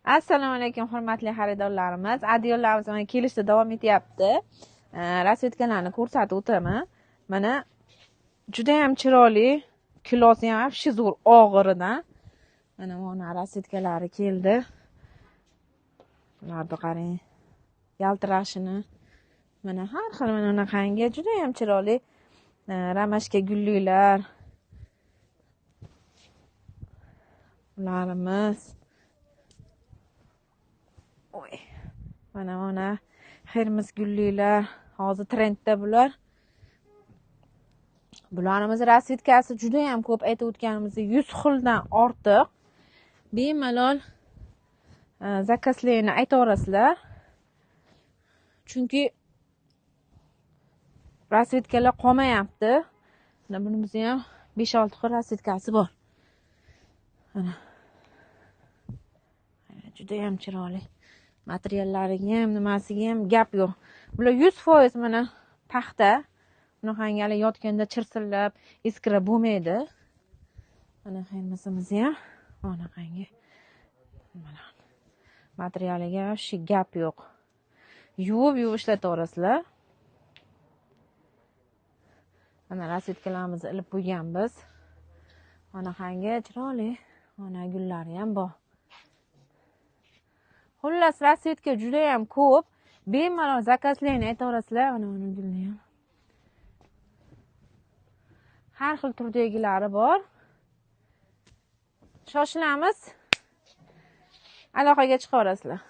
Assalomu alaykum hurmatli xaridorlarimiz. Adyollarimiz mana kelishda davom etyapti. Rasvetkalarni ko'rsatib o'taman. Mana juda ham chiroyli, kilosi ham вообще zo'r og'iridan. Mana rasvetkalari keldi. Ularni qarang. Yaltirashini. Mana har xil mana bunaqangi juda ham chiroyli ramashka gulliklar. Ularimiz mana xermis gulliklar hozir trendda bular. Bularimiz rasvetkasi juda ham ko'p, aytib o'tganimizdek 100 xildan ortiq. Bemalol zakazlarni aytaverasizlar. Chunki rasvetkalar qolmayapti. Mana bunimizda ham 5-6 xil rasvetkasi bor. Mana juda ham chiroyli. Materiallariga ham, nimasiga ham gap yo'q. Bular 100% mana paxta. Bunaqangi hali yotganda chirsillab, iskira bo'lmaydi. Mana xaymasimiz ham bunaqangi. Mana materialiga shu gap yo'q. Yuvib ishlataverasizlar. Mana rasvetkalarimizni ilib qo'yganmiz. Bunaqangi chiroyli, mana gullari ham bor. Xullas, rasvetka juda ham ko'p. Bemalol zakazlarni aytaverasizlar. Mana gulni ham. Har xil turdagilari bor. Shoshilamiz. Aloqaga chiqaverasizlar.